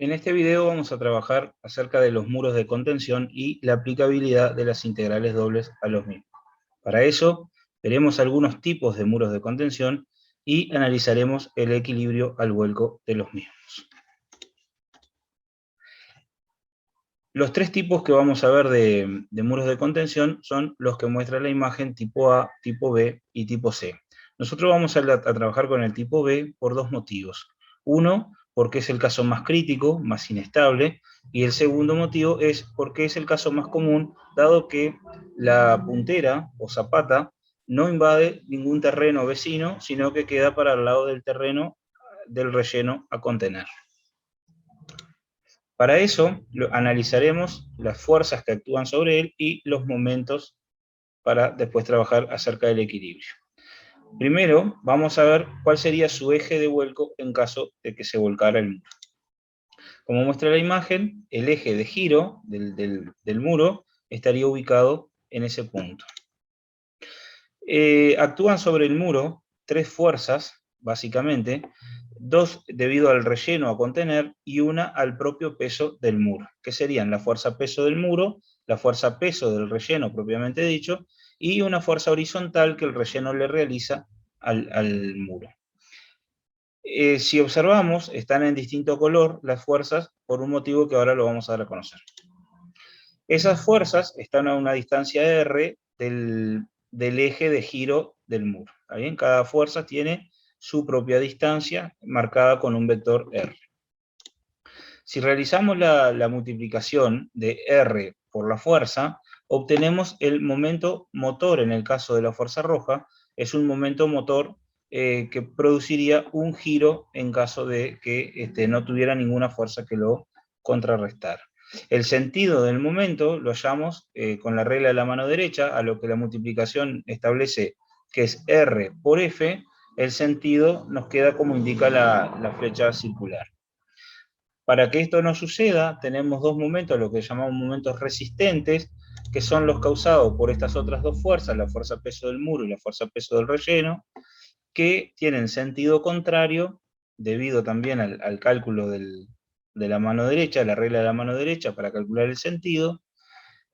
En este video vamos a trabajar acerca de los muros de contención y la aplicabilidad de las integrales dobles a los mismos. Para eso, veremos algunos tipos de muros de contención y analizaremos el equilibrio al vuelco de los mismos. Los tres tipos que vamos a ver de muros de contención son los que muestra la imagen tipo A, tipo B y tipo C. Nosotros vamos a trabajar con el tipo B por dos motivos. Uno, porque es el caso más crítico, más inestable, y el segundo motivo es porque es el caso más común, dado que la puntera o zapata no invade ningún terreno vecino, sino que queda para el lado del terreno del relleno a contener. Para eso, analizaremos las fuerzas que actúan sobre él y los momentos para después trabajar acerca del equilibrio. Primero, vamos a ver cuál sería su eje de vuelco en caso de que se volcara el muro. Como muestra la imagen, el eje de giro del muro estaría ubicado en ese punto. Actúan sobre el muro tres fuerzas, básicamente, dos debido al relleno a contener y una al propio peso del muro, que serían la fuerza peso del muro, la fuerza peso del relleno propiamente dicho, y una fuerza horizontal que el relleno le realiza al muro. Si observamos, están en distinto color las fuerzas por un motivo que ahora lo vamos a dar a conocer. Esas fuerzas están a una distancia R del eje de giro del muro. ¿Está bien? Cada fuerza tiene su propia distancia marcada con un vector R. Si realizamos la multiplicación de R por la fuerza, obtenemos el momento motor en el caso de la fuerza roja. Es un momento motor que produciría un giro en caso de que no tuviera ninguna fuerza que lo contrarrestara. El sentido del momento lo hallamos con la regla de la mano derecha, a lo que la multiplicación establece que es R por F. El sentido nos queda como indica la flecha circular. Para que esto no suceda, tenemos dos momentos, lo que llamamos momentos resistentes, que son los causados por estas otras dos fuerzas, la fuerza peso del muro y la fuerza peso del relleno, que tienen sentido contrario, debido también al cálculo de la mano derecha, la regla de la mano derecha para calcular el sentido,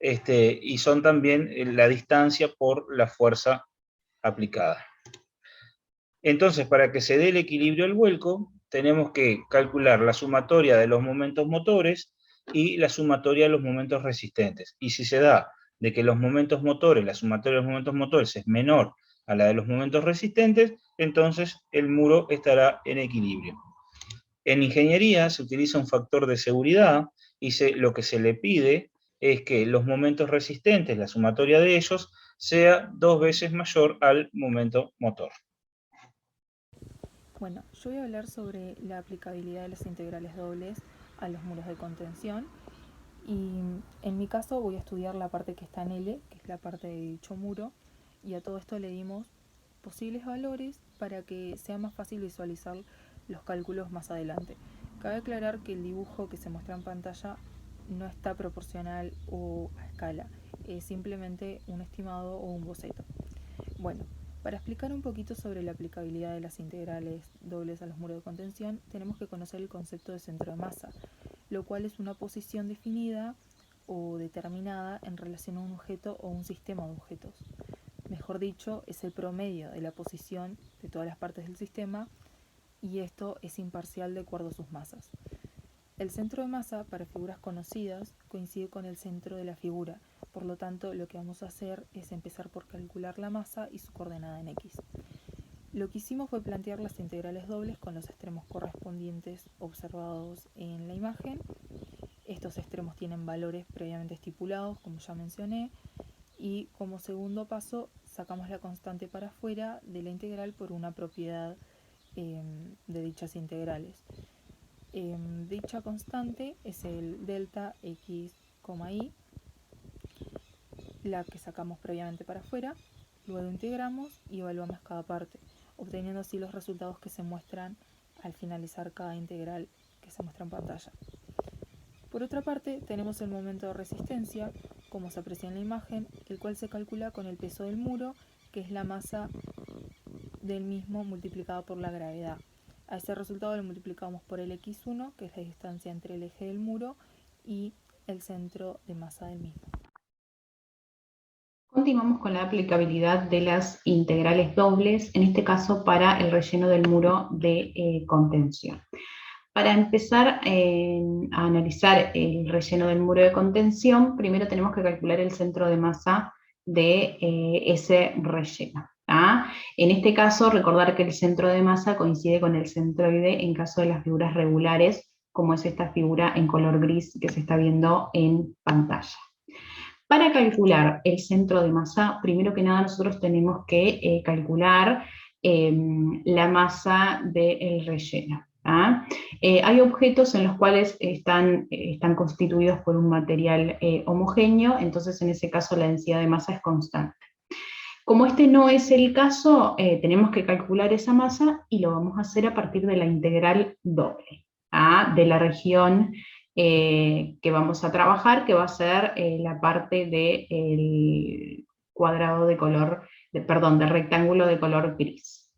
y son también la distancia por la fuerza aplicada. Entonces, para que se dé el equilibrio al vuelco, tenemos que calcular la sumatoria de los momentos motores y la sumatoria de los momentos resistentes. Y si se da de que los momentos motores, la sumatoria de los momentos motores es menor a la de los momentos resistentes, entonces el muro estará en equilibrio. En ingeniería se utiliza un factor de seguridad y lo que se le pide es que los momentos resistentes, la sumatoria de ellos, sea 2 veces mayor al momento motor. Bueno, yo voy a hablar sobre la aplicabilidad de las integrales dobles a los muros de contención y en mi caso voy a estudiar la parte que está en L, que es la parte de dicho muro, y a todo esto le dimos posibles valores para que sea más fácil visualizar los cálculos más adelante. Cabe aclarar que el dibujo que se muestra en pantalla no está proporcional o a escala, es simplemente un estimado o un boceto. Bueno, para explicar un poquito sobre la aplicabilidad de las integrales dobles a los muros de contención, tenemos que conocer el concepto de centro de masa, lo cual es una posición definida o determinada en relación a un objeto o un sistema de objetos. Mejor dicho, es el promedio de la posición de todas las partes del sistema y esto es imparcial de acuerdo a sus masas. El centro de masa para figuras conocidas coincide con el centro de la figura, por lo tanto lo que vamos a hacer es empezar por calcular la masa y su coordenada en x. Lo que hicimos fue plantear las integrales dobles con los extremos correspondientes observados en la imagen. Estos extremos tienen valores previamente estipulados, como ya mencioné, y como segundo paso sacamos la constante para afuera de la integral por una propiedad de dichas integrales. Dicha constante es el delta x, y, la que sacamos previamente para afuera, luego integramos y evaluamos cada parte, obteniendo así los resultados que se muestran al finalizar cada integral que se muestra en pantalla. Por otra parte, tenemos el momento de resistencia, como se aprecia en la imagen, el cual se calcula con el peso del muro, que es la masa del mismo multiplicado por la gravedad. A ese resultado lo multiplicamos por el x1, que es la distancia entre el eje del muro y el centro de masa del mismo. Continuamos con la aplicabilidad de las integrales dobles, en este caso para el relleno del muro de contención. Para empezar a analizar el relleno del muro de contención, primero tenemos que calcular el centro de masa de ese relleno. En este caso, recordar que el centro de masa coincide con el centroide en caso de las figuras regulares, como es esta figura en color gris que se está viendo en pantalla. Para calcular el centro de masa, primero que nada nosotros tenemos que calcular la masa del relleno. Hay objetos en los cuales están constituidos por un material homogéneo, entonces en ese caso la densidad de masa es constante. Como este no es el caso, tenemos que calcular esa masa y lo vamos a hacer a partir de la integral doble de la región que vamos a trabajar, que va a ser la parte del cuadrado de color, del rectángulo de color gris.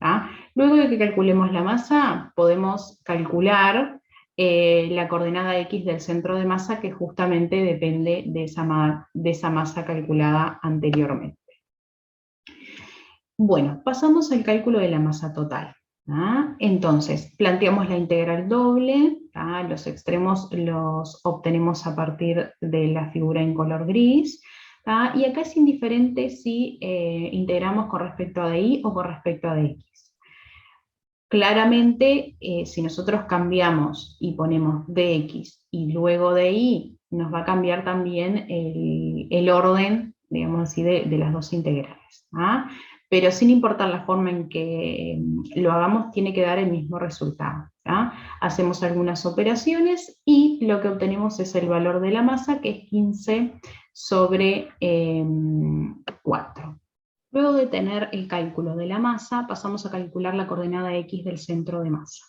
Luego de que calculemos la masa, podemos calcular la coordenada X del centro de masa, que justamente depende de esa masa calculada anteriormente. Bueno, pasamos al cálculo de la masa total. Entonces, planteamos la integral doble, los extremos los obtenemos a partir de la figura en color gris, y acá es indiferente si integramos con respecto a DI o con respecto a DX. Claramente, si nosotros cambiamos y ponemos DX y luego DI, nos va a cambiar también el orden, digamos así, de las dos integrales. Pero sin importar la forma en que lo hagamos, tiene que dar el mismo resultado. Hacemos algunas operaciones y lo que obtenemos es el valor de la masa, que es 15 sobre 4. Luego de tener el cálculo de la masa, pasamos a calcular la coordenada X del centro de masa.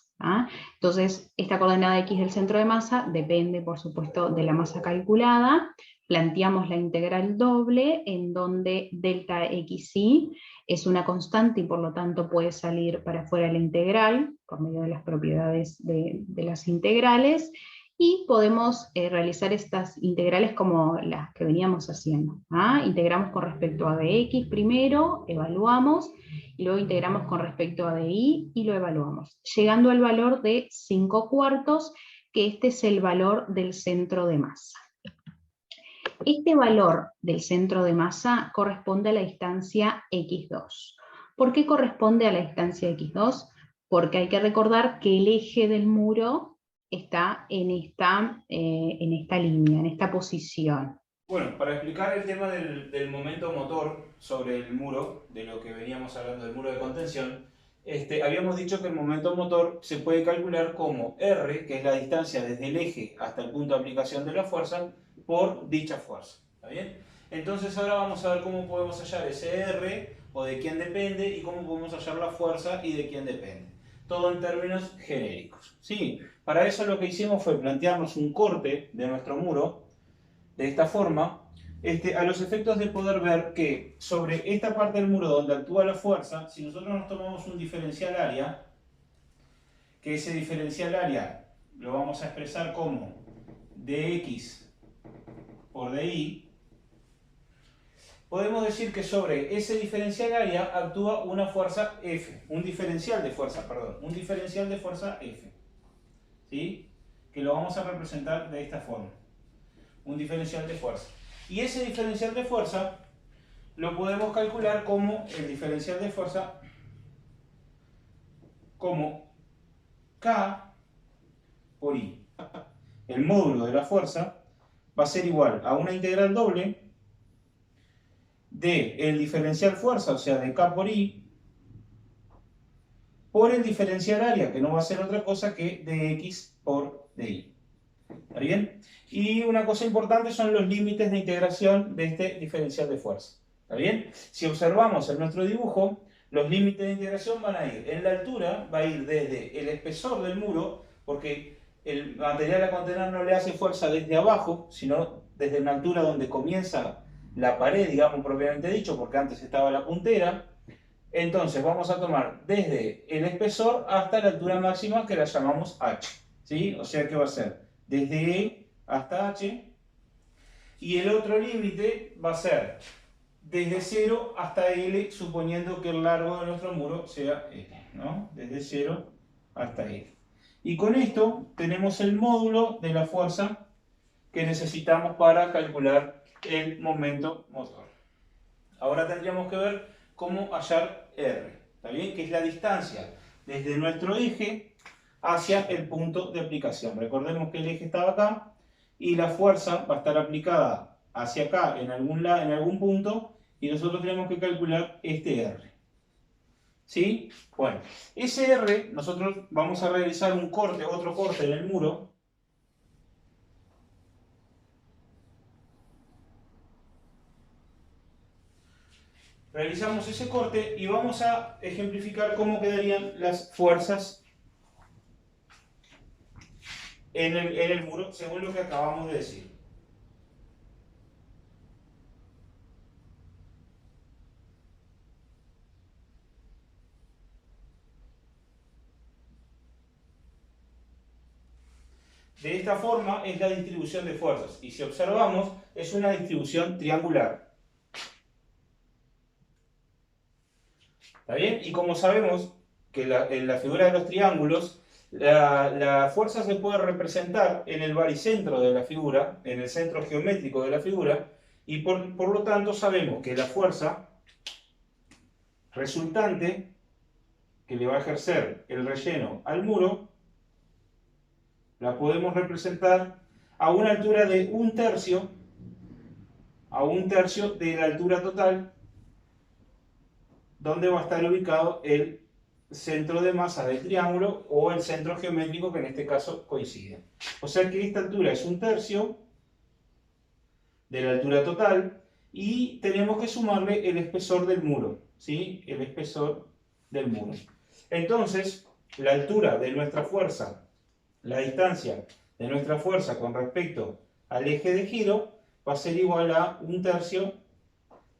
Entonces, esta coordenada X del centro de masa depende, por supuesto, de la masa calculada. Planteamos la integral doble, en donde delta xi es una constante y por lo tanto puede salir para afuera la integral, por medio de las propiedades de las integrales, y podemos realizar estas integrales como las que veníamos haciendo. Integramos con respecto a dx primero, evaluamos, y luego integramos con respecto a dy y lo evaluamos, llegando al valor de 5/4, que este es el valor del centro de masa. Este valor del centro de masa corresponde a la distancia x2. ¿Por qué corresponde a la distancia x2? Porque hay que recordar que el eje del muro está en esta línea, en esta posición. Bueno, para explicar el tema del momento motor sobre el muro, de lo que veníamos hablando del muro de contención, habíamos dicho que el momento motor se puede calcular como R, que es la distancia desde el eje hasta el punto de aplicación de la fuerza, por dicha fuerza. ¿Está bien? Entonces ahora vamos a ver cómo podemos hallar ese R, o de quién depende, y cómo podemos hallar la fuerza y de quién depende. Todo en términos genéricos. ¿Sí? Para eso lo que hicimos fue plantearnos un corte de nuestro muro, de esta forma, a los efectos de poder ver que sobre esta parte del muro donde actúa la fuerza, si nosotros nos tomamos un diferencial área, que ese diferencial área lo vamos a expresar como dx por dy, podemos decir que sobre ese diferencial área actúa una fuerza F, un diferencial de fuerza F, ¿sí? Que lo vamos a representar de esta forma, un diferencial de fuerza. Y ese diferencial de fuerza lo podemos calcular como el diferencial de fuerza como K por I. El módulo de la fuerza va a ser igual a una integral doble de el diferencial fuerza, o sea, de K por I, por el diferencial área, que no va a ser otra cosa que dx por dy. ¿Está bien? Y una cosa importante son los límites de integración de este diferencial de fuerza. ¿Está bien? Si observamos en nuestro dibujo, los límites de integración van a ir en la altura, va a ir desde el espesor del muro, porque el material a contener no le hace fuerza desde abajo, sino desde una altura donde comienza la pared, digamos propiamente dicho, porque antes estaba la puntera, Entonces vamos a tomar desde el espesor hasta la altura máxima, que la llamamos h, ¿sí? O sea que va a ser desde E hasta h, y el otro límite va a ser desde 0 hasta L, suponiendo que el largo de nuestro muro sea L, ¿no? Desde 0 hasta L. Y con esto tenemos el módulo de la fuerza que necesitamos para calcular el momento motor. Ahora tendríamos que ver cómo hallar R, ¿está bien? Que es la distancia desde nuestro eje hacia el punto de aplicación. Recordemos que el eje estaba acá y la fuerza va a estar aplicada hacia acá en algún punto, y nosotros tenemos que calcular este R. ¿Sí? Bueno, ese R nosotros vamos a realizar otro corte en el muro. Realizamos ese corte y vamos a ejemplificar cómo quedarían las fuerzas en el muro, según lo que acabamos de decir. De esta forma es la distribución de fuerzas, y si observamos es una distribución triangular. ¿Está bien? Y como sabemos que en la figura de los triángulos, la fuerza se puede representar en el baricentro de la figura, en el centro geométrico de la figura, y por lo tanto sabemos que la fuerza resultante que le va a ejercer el relleno al muro la podemos representar a una altura de 1/3, a 1/3 de la altura total, donde va a estar ubicado el centro de masa del triángulo, o el centro geométrico, que en este caso coincide. O sea que esta altura es 1/3 de la altura total, y tenemos que sumarle el espesor del muro, ¿sí? El espesor del muro. Entonces, la altura de nuestra fuerza, la distancia de nuestra fuerza con respecto al eje de giro, va a ser igual a 1/3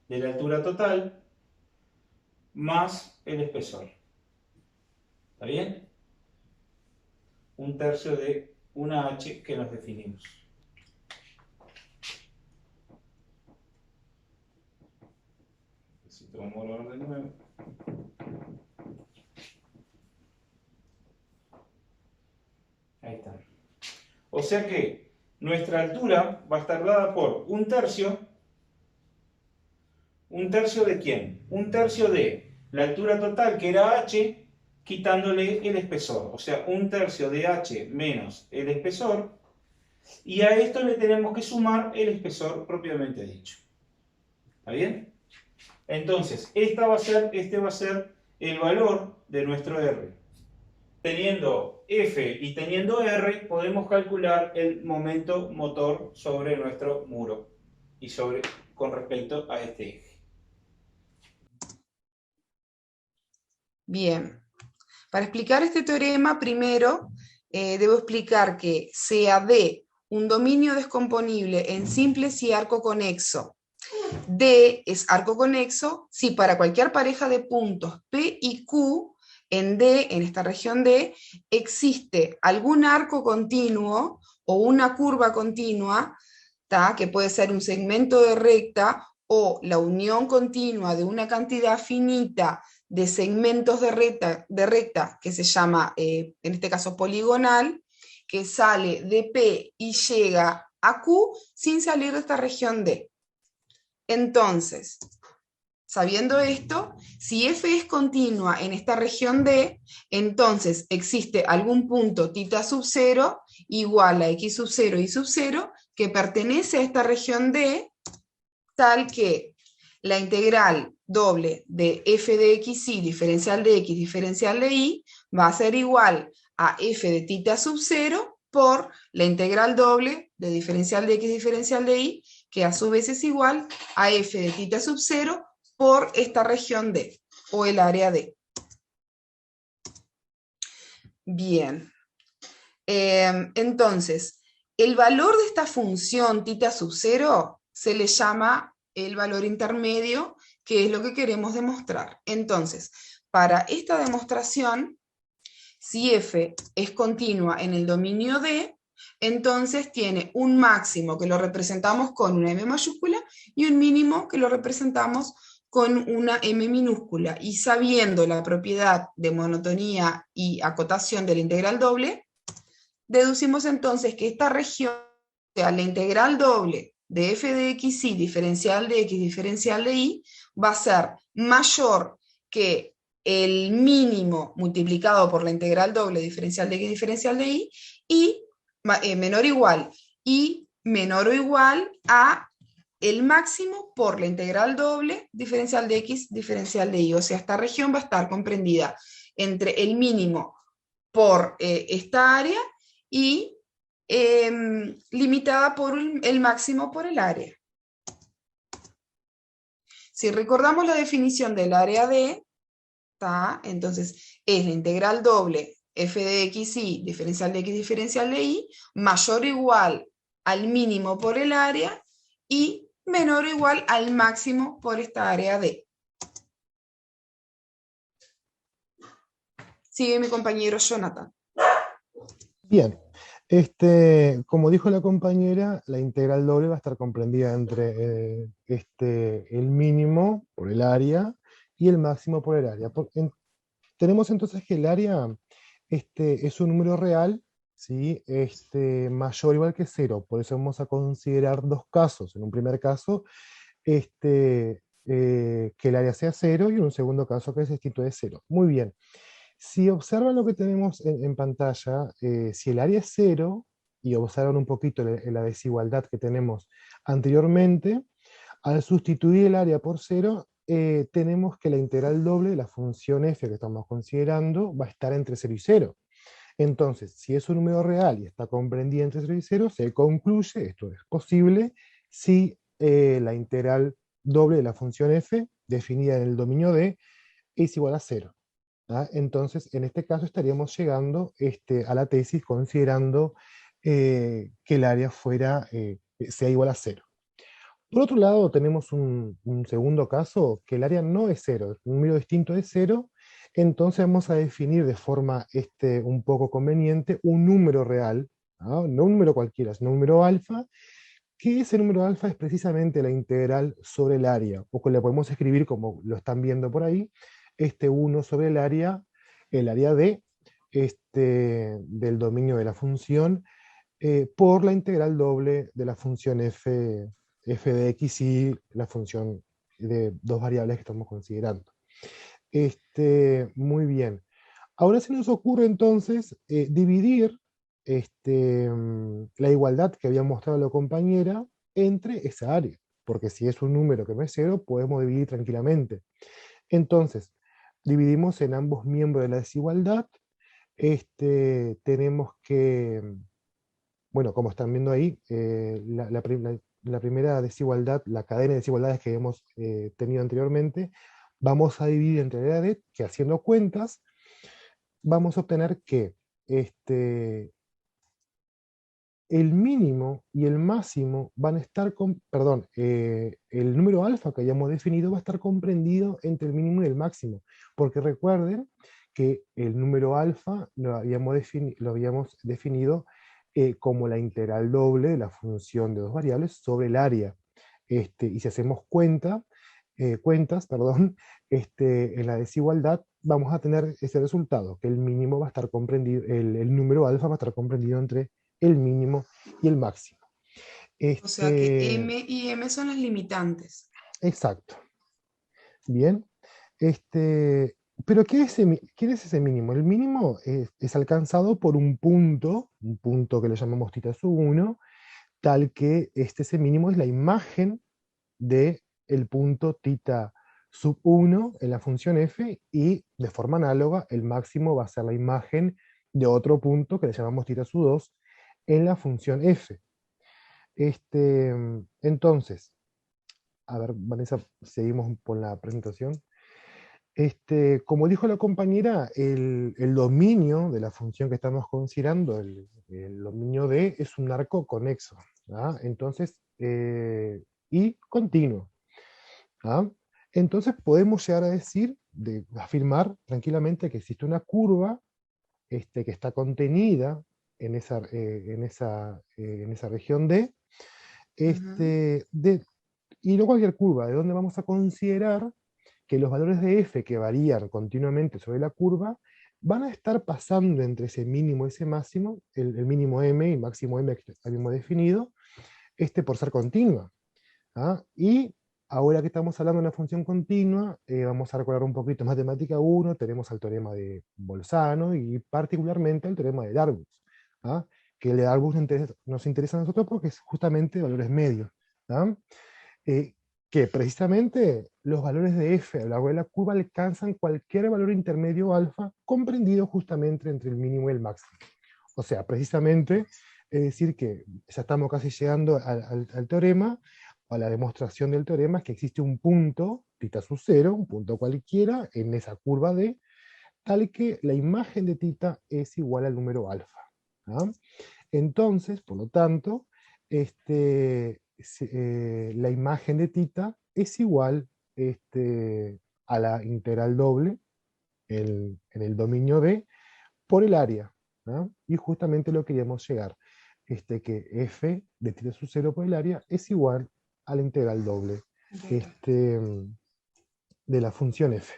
de la altura total más el espesor. ¿Está bien? 1/3 de una h que nos definimos. Necesito mover de nuevo. Ahí está. O sea que nuestra altura va a estar dada por 1/3. ¿1/3 de quién? 1/3 de la altura total, que era h, quitándole el espesor. O sea, 1/3 de h menos el espesor. Y a esto le tenemos que sumar el espesor propiamente dicho. ¿Está bien? Entonces, este va a ser el valor de nuestro R. Teniendo F y teniendo R, podemos calcular el momento motor sobre nuestro muro y con respecto a este eje. Bien, para explicar este teorema, primero debo explicar que sea D un dominio descomponible en simples y arco conexo. D es arco conexo si para cualquier pareja de puntos P y Q en D, en esta región D, existe algún arco continuo o una curva continua, que puede ser un segmento de recta o la unión continua de una cantidad finita de segmentos de recta que se llama, en este caso, poligonal, que sale de P y llega a Q sin salir de esta región D. Entonces, sabiendo esto, si F es continua en esta región D, entonces existe algún punto θ sub 0 igual a x sub 0 y sub 0 que pertenece a esta región D, tal que la integral doble de f de xy diferencial de x diferencial de y va a ser igual a f de θ sub 0 por la integral doble de diferencial de x diferencial de y, que a su vez es igual a f de θ sub 0 por esta región D, o el área D. Bien. Entonces, el valor de esta función θ sub 0 se le llama el valor intermedio, que es lo que queremos demostrar. Entonces, para esta demostración, si f es continua en el dominio D, entonces tiene un máximo que lo representamos con una m mayúscula y un mínimo que lo representamos con una m minúscula. Y sabiendo la propiedad de monotonía y acotación de la integral doble, deducimos entonces que esta región, o sea, la integral doble de f de x y diferencial de x diferencial de y, va a ser mayor que el mínimo multiplicado por la integral doble diferencial de x diferencial de y menor o igual a el máximo por la integral doble diferencial de x diferencial de y. O sea, esta región va a estar comprendida entre el mínimo por esta área y limitada por el máximo por el área. Si recordamos la definición del área D, entonces es la integral doble f de x y diferencial de x diferencial de y mayor o igual al mínimo por el área y menor o igual al máximo por esta área D. Sigue mi compañero Jonathan. Bien, como dijo la compañera, la integral doble va a estar comprendida entre el mínimo por el área y el máximo por el área. Tenemos entonces que el área es un número real, ¿sí? Mayor o igual que 0, por eso vamos a considerar dos casos. En un primer caso, que el área sea 0, y en un segundo caso que es distinto de 0. Muy bien. Si observan lo que tenemos en pantalla, si el área es 0, y observan un poquito la desigualdad que tenemos anteriormente, al sustituir el área por 0, tenemos que la integral doble de la función f que estamos considerando va a estar entre 0 y 0. Entonces, si es un número real y está comprendida entre 0 y 0, se concluye, esto es posible, si la integral doble de la función f, definida en el dominio D, es igual a 0. Entonces, en este caso estaríamos llegando a la tesis considerando que el área sea igual a 0. Por otro lado, tenemos un segundo caso, que el área no es 0, es un número distinto de 0, entonces vamos a definir de forma un poco conveniente un número real, no un número cualquiera, sino un número alfa, que ese número alfa es precisamente la integral sobre el área, o que le podemos escribir como lo están viendo por ahí, 1 sobre el área D, del dominio de la función, por la integral doble de la función f de x y la función de dos variables que estamos considerando. Muy bien. Ahora se nos ocurre entonces dividir la igualdad que había mostrado la compañera entre esa área, porque si es un número que no es 0, podemos dividir tranquilamente. Entonces, dividimos en ambos miembros de la desigualdad. Tenemos que, bueno, como están viendo ahí, la primera desigualdad, la cadena de desigualdades que hemos tenido anteriormente, vamos a dividir entre la D, que haciendo cuentas, vamos a obtener que el mínimo y el máximo van a estar, el número alfa que hayamos definido va a estar comprendido entre el mínimo y el máximo, porque recuerden que el número alfa lo habíamos definido como la integral doble de la función de dos variables sobre el área. Y si hacemos cuentas, en la desigualdad, vamos a tener ese resultado, que el mínimo va a estar comprendido, el número alfa va a estar comprendido entre el mínimo y el máximo. O sea que M y M son las limitantes. Exacto. Bien. Pero ¿quién es ese mínimo? El mínimo es alcanzado por un punto que le llamamos θ sub 1, tal que ese mínimo es la imagen del punto θ sub 1 en la función f, y de forma análoga el máximo va a ser la imagen de otro punto que le llamamos θ sub 2 en la función f. Entonces, a ver, Vanessa, seguimos con la presentación. Como dijo la compañera, el dominio de la función que estamos considerando, el dominio D, es un arco conexo, ¿ah? Entonces, y continuo, ¿ah? Entonces podemos llegar a decir, afirmar tranquilamente que existe una curva que está contenida en esa región D, y no cualquier curva, de donde vamos a considerar que los valores de f que varían continuamente sobre la curva van a estar pasando entre ese mínimo y ese máximo, el mínimo m y el máximo m que habíamos definido, por ser continua. ¿Ah? Y ahora que estamos hablando de una función continua, vamos a recordar un poquito matemática 1, tenemos el teorema de Bolzano y particularmente el teorema de Darboux. ¿Ah? Que el de Darboux nos interesa a nosotros porque es justamente valores medios. ¿Ah? Que precisamente los valores de f a lo largo de la curva alcanzan cualquier valor intermedio alfa comprendido justamente entre el mínimo y el máximo. O sea, precisamente, es decir que ya estamos casi llegando al teorema, a la demostración del teorema, es que existe un punto, θ sub 0, un punto cualquiera, en esa curva D, tal que la imagen de θ es igual al número alfa. ¿Ah? Entonces, por lo tanto, la imagen de θ es igual a la integral doble en el dominio D por el área. ¿No? Y justamente lo queríamos llegar, que f de θ sub 0 por el área es igual a la integral doble de la función f.